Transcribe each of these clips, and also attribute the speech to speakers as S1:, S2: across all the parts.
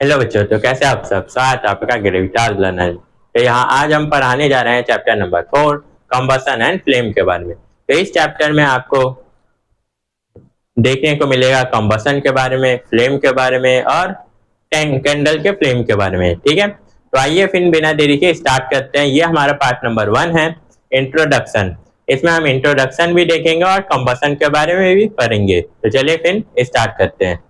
S1: Hello बच्चों, तो कैसे आप सब। स्वागत है आपका ग्रेविटास लर्नर। तो यहाँ आज हम पढ़ाने जा रहे हैं chapter number 4 combustion and flame के बारे में। तो इस चैप्टर में आपको देखने को मिलेगा कंबसन के बारे में, फ्लेम के बारे में और कैंडल के फ्लेम के बारे में। ठीक है, तो आइए फिर बिना देरी के स्टार्ट करते हैं। ये हमारा पार्ट नंबर 1 है, इंट्रोडक्शन। इसमें हम इंट्रोडक्शन भी देखेंगे और कंबसन के बारे में भी पढ़ेंगे। तो चलिए फिर स्टार्ट करते हैं।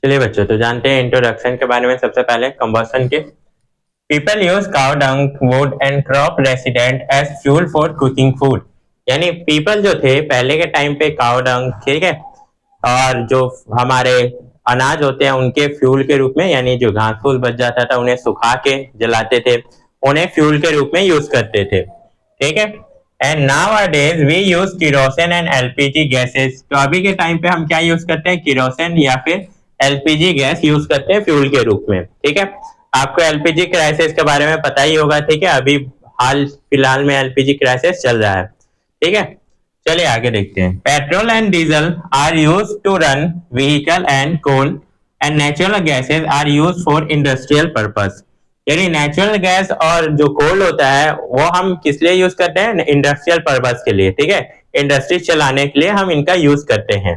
S1: चलिए बच्चों, तो जानते हैं इंट्रोडक्शन के बारे में। सबसे पहले कंबसन के people use cow dung, wood and crop resident as fuel for cooking food. यानी पीपल जो थे पहले के टाइम पे काउ डंग, ठीक है, और जो हमारे अनाज होते हैं उनके फ्यूल के रूप में, यानी जो घास फूस बच जाता था उन्हें सुखा के जलाते थे, उन्हें फ्यूल के रूप में यूज करते थे। ठीक है, and now we use kerosene and LPG gases. तो अभी के टाइम पे हम क्या यूज करते हैं, किरोसिन या फिर एलपीजी गैस यूज करते हैं फ्यूल के रूप में। ठीक है, आपको एलपीजी क्राइसिस के बारे में पता ही होगा। ठीक है, अभी हाल फिलहाल में एलपीजी क्राइसिस चल रहा है। ठीक है, चलिए आगे देखते हैं। Petrol and diesel are use to run vehicle and coal and natural gases are use for industrial purpose. यानी नेचुरल गैस और जो कोल होता है वो हम किस लिए यूज करते हैं, इंडस्ट्रियल पर्पस के लिए। ठीक है, इंडस्ट्री चलाने के लिए हम इनका यूज करते हैं।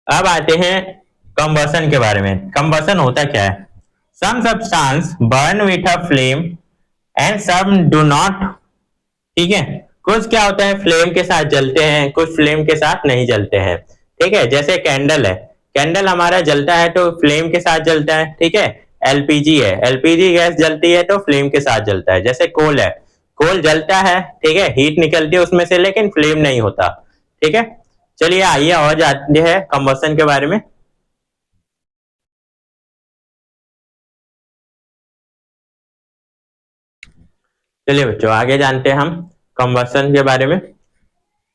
S1: अब आते हैं कंबसन के बारे में। कंबसन होता क्या है? Some substance burn with a flame and some do not. ठीक है, कुछ क्या होता है फ्लेम के साथ जलते हैं, कुछ फ्लेम के साथ नहीं जलते हैं। ठीक है, जैसे कैंडल है, कैंडल हमारा जलता है तो फ्लेम के साथ जलता है। ठीक है, एलपीजी है, एलपीजी गैस जलती है तो फ्लेम के साथ जलता है। जैसे कोल है, कोल जलता है, ठीक है, हीट निकलती है उसमें से, लेकिन फ्लेम नहीं होता। ठीक है, चलिए आइए और जानते हैं कंबसन के बारे में। चलिए बच्चों, आगे जानते हैं हम कंबसन के बारे में।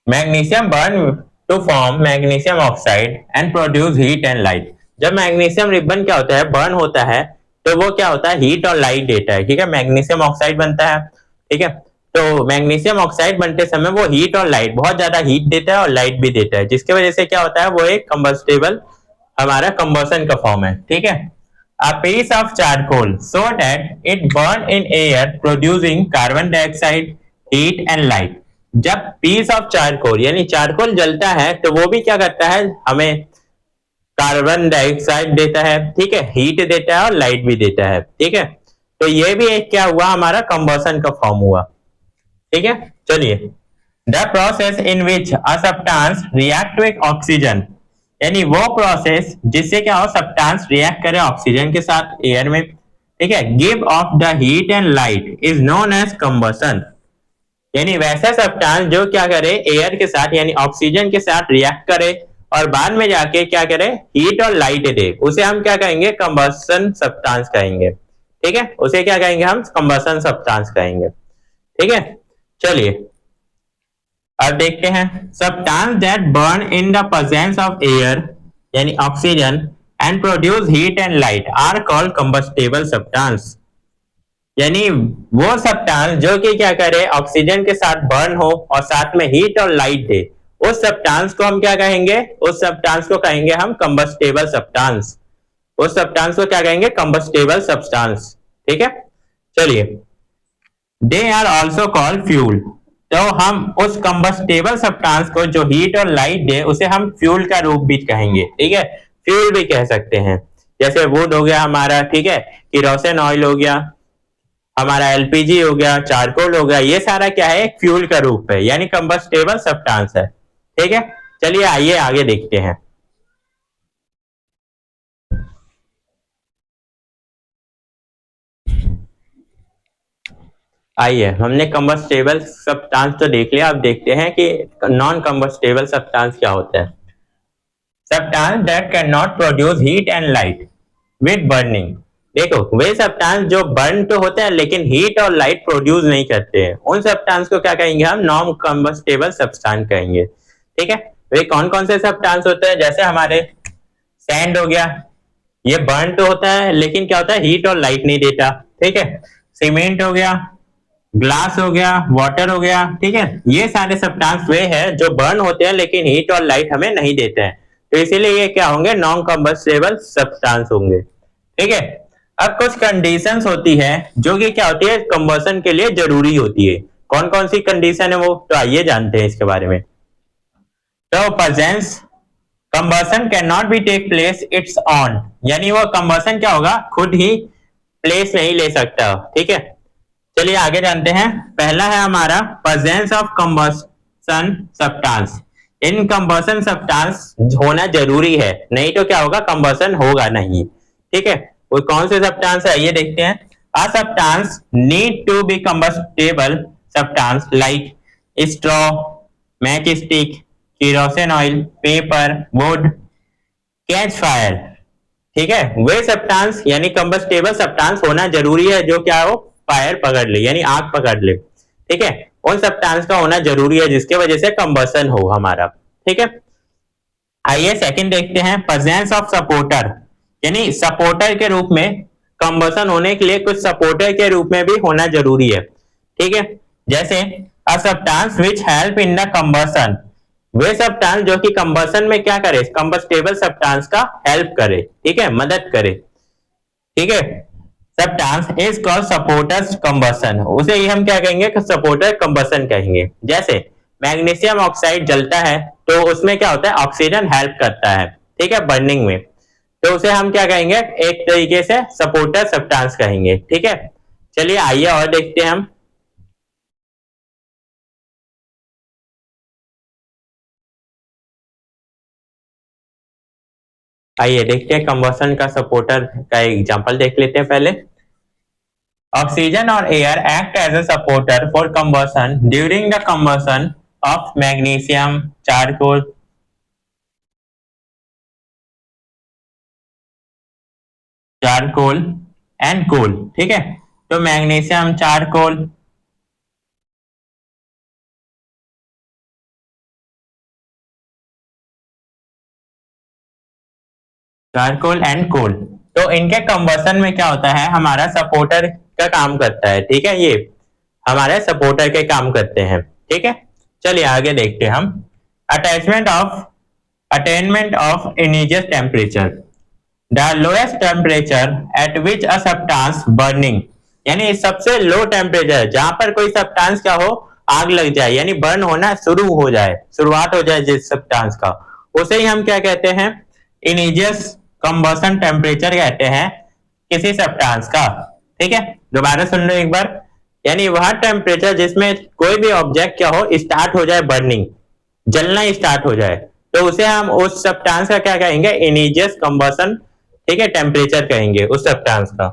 S1: Magnesium burn to form magnesium oxide and produce heat and light. जब मैग्नीशियम रिबन क्या होता है, बर्न होता है, तो वो क्या होता है, हीट और लाइट देता है। ठीक है, मैग्नीशियम ऑक्साइड बनता है। ठीक है, तो मैग्नीशियम ऑक्साइड बनते समय वो हीट और लाइट, बहुत ज्यादा हीट देता है और लाइट भी देता है, जिसकी वजह से क्या होता है, वो एक कंबस्टेबल हमारा कंबसन का फॉर्म है। ठीक है, a piece of charcoal so that it burn in air producing carbon dioxide, heat and light। जब पीस ऑफ चारकोल यानी चारकोल जलता है तो वो भी क्या करता है, हमें कार्बन डाइऑक्साइड देता है, ठीक है, हीट देता है और लाइट भी देता है। ठीक है, तो ये भी एक क्या हुआ, हमारा कंबसन का फॉर्म हुआ। ठीक है, चलिए। The process in which a substance react with oxygen, यानी वो प्रोसेस जिससे क्या हो, सब्सटेंस रिएक्ट करे ऑक्सीजन के साथ एयर में। ठीक है, give off the heat and light is known as combustion. यानी वैसा सब्सटेंस जो क्या करे, एयर के साथ यानी ऑक्सीजन के साथ रिएक्ट करे और बाद में जाके क्या करे, हीट और लाइट दे, उसे हम क्या कहेंगे, कंबसन सब्सटेंस कहेंगे। ठीक है, उसे क्या कहेंगे, हम कंबसन सब्सटेंस कहेंगे। ठीक है, चलिए अब देखते हैं। Substance that burn in the presence of air यानी oxygen and produce heat and light are called combustible substance. यानी वो सब्सटेंस जो कि क्या करे, ऑक्सीजन के साथ बर्न हो और साथ में हीट और लाइट दे, उस सब्सटेंस को हम क्या कहेंगे, उस सब्सटेंस को कहेंगे हम कंबस्टेबल सब्सटेंस। उस सब्सटेंस को क्या कहेंगे, कंबस्टेबल सब्सटेंस। ठीक है, चलिए। They are also called fuel. तो हम उस कंबस्टेबल सब्सटेंस को जो हीट और लाइट दे उसे हम फ्यूल का रूप भी कहेंगे। ठीक है, फ्यूल भी कह सकते हैं। जैसे वुड हो गया हमारा, ठीक है, किरोसिन ऑयल हो गया हमारा, एलपीजी हो गया, चारकोल हो गया, ये सारा क्या है, एक फ्यूल का रूप है, यानी कंबस्टेबल सब्सटेंस है। ठीक है, चलिए आइए आगे देखते हैं। आइए, हमने कंबस्टेबल सब्सटेंस तो देख लिया, अब देखते हैं कि नॉन कंबस्टेबल सब्सटेंस क्या होता है। Substance that can not produce heat and light with burning. देखो, वे सब्सटेंस जो बर्न तो होते हैं लेकिन हीट और लाइट प्रोड्यूस नहीं करते हैं, उन सब्सटेंस को क्या कहेंगे, हम नॉन कंबस्टेबल सब्सटेंस कहेंगे। ठीक है, वे कौन कौन से सब्सटेंस होते हैं, जैसे हमारे सैंड हो गया, ये बर्न तो होता है लेकिन क्या होता है, हीट और लाइट नहीं देता। ठीक है, सीमेंट हो गया, ग्लास हो गया, वाटर हो गया, ठीक है। ये सारे सब्सटेंस वे है जो बर्न होते हैं लेकिन हीट और लाइट हमें नहीं देते हैं, तो इसीलिए ये क्या होंगे, नॉन कंबस्टेबल सब्सटेंस होंगे, ठीक है। अब कुछ कंडीशंस होती है जो कि क्या होती है, कंबसन के लिए जरूरी होती है। कौन कौन सी कंडीशन है वो, तो आइए जानते हैं इसके बारे में। तो presence combustion can not be take place it's on, यानी वो कंबसन क्या होगा, खुद ही प्लेस नहीं ले सकता, ठीक है। चलिए आगे जानते हैं। पहला है हमारा presence of combustion substance. In combustion substance होना जरूरी है, नहीं तो क्या होगा, कंबसन होगा नहीं, ठीक है। वो कौन से सब्सटेंस है ये देखते हैं। A substance need to be combustible substance like straw, match stick, kerosene oil, paper, wood, catch fire, ठीक है। वे सब्सटेंस यानी कंबस्टेबल सब्सटेंस होना जरूरी है जो क्या हो, फायर पकड़ ले यानी आग पकड़ ले, ठीक है। उन सब्सटेंस का होना जरूरी है जिसके वजह से कंबसन हो हमारा, ठीक है। आइए सेकंड देखते हैं, प्रेजेंस ऑफ सपोर्टर, यानी सपोर्टर के रूप में कंबसन होने के लिए कुछ सपोर्टर के रूप में भी होना जरूरी है, ठीक है। जैसे a substance which help in the combustion, way substance जो कि कंबसन में क्या करे, कंबस्टेबल सब्सटेंस का हेल्प करे, ठीक है, मदद करे, ठीक है। Substance is called supporters combustion, उसे ही हम क्या कहेंगे, सपोर्टर कंबसन कहेंगे। जैसे मैग्नीशियम ऑक्साइड जलता है तो उसमें क्या होता है, ऑक्सीजन हेल्प करता है, ठीक है, बर्निंग में, तो उसे हम क्या कहेंगे, एक तरीके से सपोर्टर सब्सटेंस कहेंगे, ठीक है। चलिए आइए और देखते हैं हम। आइए देखते हैं कंबसन का सपोर्टर का एग्जांपल देख लेते हैं पहले। ऑक्सीजन और air act as a supporter for combustion during the combustion of magnesium, charcoal, charcoal and coal, ठीक है। तो magnesium, charcoal, charcoal and coal, तो इनके कंबसन में क्या होता है, हमारा सपोर्टर का काम करता है, ठीक है। ये हमारे सपोर्टर के काम करते हैं, ठीक है। चलिए आगे देखते हैं हम। Attachment of attainment of initial temperature, the lowest temperature at which a substance burning, यानी सबसे लो टेम्परेचर जहां पर कोई सब्सटेंस क्या हो, आग लग जाए यानी बर्न होना शुरू हो जाए, शुरुआत हो जाए जिस सब्सटेंस का, उसे ही हम क्या कहते हैं, इनिशियल कंबसन टेम्परेचर कहते हैं किसी सब्सटेंस का, ठीक है। दोबारा सुन लो एक बार, यानी वह टेम्परेचर जिसमें कोई भी ऑब्जेक्ट क्या हो, स्टार्ट हो जाए बर्निंग, जलना स्टार्ट हो जाए, तो उसे हम उस सब्सटेंस का क्या कहेंगे, इनिशियल कंबसन, ठीक है, टेम्परेचर कहेंगे उस सब्सटेंस का।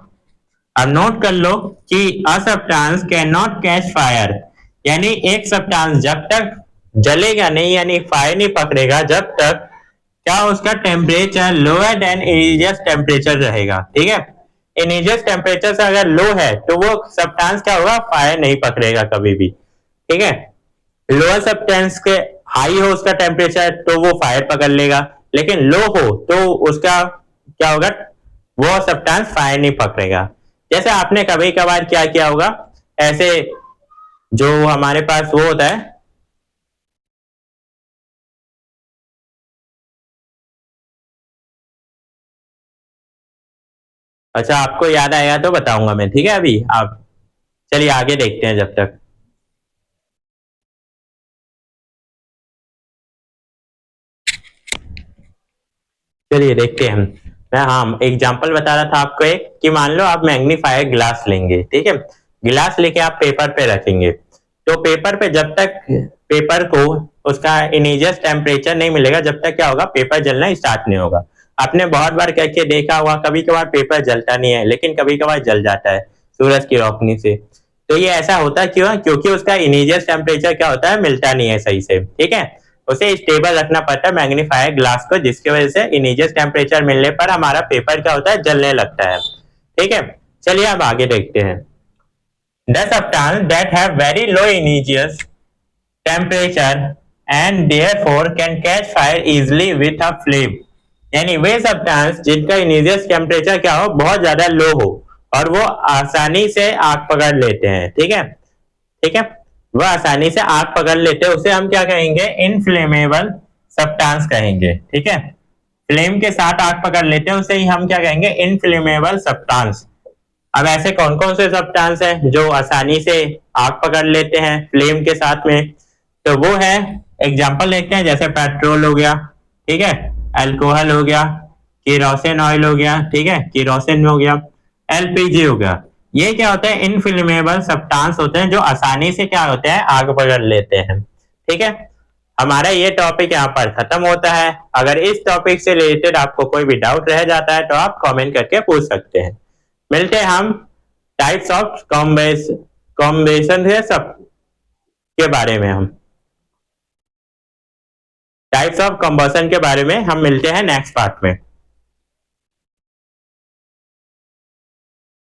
S1: अब नोट कर लो कि a substance can not catch fire, यानी एक सब्सटेंस जब तक जलेगा नहीं यानी फायर नहीं पकड़ेगा जब तक क्या उसका temperature lower than initial temperature रहेगा, ठीक है। इनिशियल टेम्परेचर से अगर लो है तो वो सब्सटेंस क्या होगा, फायर नहीं पकड़ेगा कभी भी, ठीक है। लोअर सब्सटेंस के हाई हो उसका टेम्परेचर तो वो फायर पकड़ लेगा, लेकिन लो हो तो उसका क्या होगा, वो सब्सटेंस फायर नहीं पकड़ेगा। जैसे आपने कभी कभार क्या किया होगा, ऐसे जो हमारे पास वो होता है, अच्छा आपको याद आएगा तो बताऊंगा मैं, ठीक है। अभी आप चलिए आगे देखते हैं जब तक। चलिए देखते हैं हम। मैं हाँ एग्जांपल बता रहा था आपको एक, कि मान लो आप मैग्नीफायर ग्लास लेंगे, ठीक है, गिलास लेके आप पेपर पे रखेंगे, तो पेपर पे जब तक पेपर को उसका इनिशियल टेम्परेचर नहीं मिलेगा जब तक क्या होगा, पेपर जलना स्टार्ट नहीं होगा। आपने बहुत बार करके देखा हुआ, कभी कभार पेपर जलता नहीं है लेकिन कभी कभार जल जाता है सूरज की रोशनी से, तो ये ऐसा होता क्यों है, क्योंकि उसका इनिशियल टेम्परेचर क्या होता है, मिलता नहीं है सही से, ठीक है। उसे स्टेबल रखना पड़ता है मैग्नीफायर ग्लास को, जिसकी वजह से इनिशियल टेम्परेचर मिलने पर हमारा पेपर क्या होता है, जलने लगता है, ठीक है। चलिए अब आगे देखते हैं। The substance that have very low initial temperature and therefore can catch fire easily with a flame, यानी वे सब्सटेंस जिनका इनिशियल टेम्परेचर क्या हो, बहुत ज्यादा लो हो और वो आसानी से आग पकड़ लेते हैं, ठीक है। ठीक है, वह आसानी से आग पकड़ लेते हैं, उसे हम क्या कहेंगे, इनफ्लेमेबल सब्सटेंस कहेंगे। ठीक है, फ्लेम के साथ आग पकड़ लेते हैं, उसे ही हम क्या कहेंगे, इनफ्लेमेबल सब्सटेंस। अब ऐसे कौन कौन से सब्सटेंस हैं जो आसानी से आग पकड़ लेते हैं फ्लेम के साथ में, तो वो है, एग्जांपल देखते हैं, जैसे पेट्रोल हो गया, ठीक है, अल्कोहल हो गया, केरोसिन ऑयल हो गया, ठीक है, केरोसिन हो गया, एलपीजी हो गया। ये क्या होते हैं, इनफ्लेमेबल सब्सटेंस होते हैं जो आसानी से क्या होते हैं, आग पकड़ लेते हैं। ठीक है, हमारा ये टॉपिक यहाँ पर खत्म होता है। अगर इस टॉपिक से रिलेटेड आपको कोई भी डाउट रह जाता है तो आप कमेंट करके पूछ सकते हैं। मिलते हैं हम टाइप्स ऑफ कॉम्बिनेशन है सब के बारे में, हम टाइप्स ऑफ कंबसन के बारे में हम मिलते हैं नेक्स्ट पार्ट में।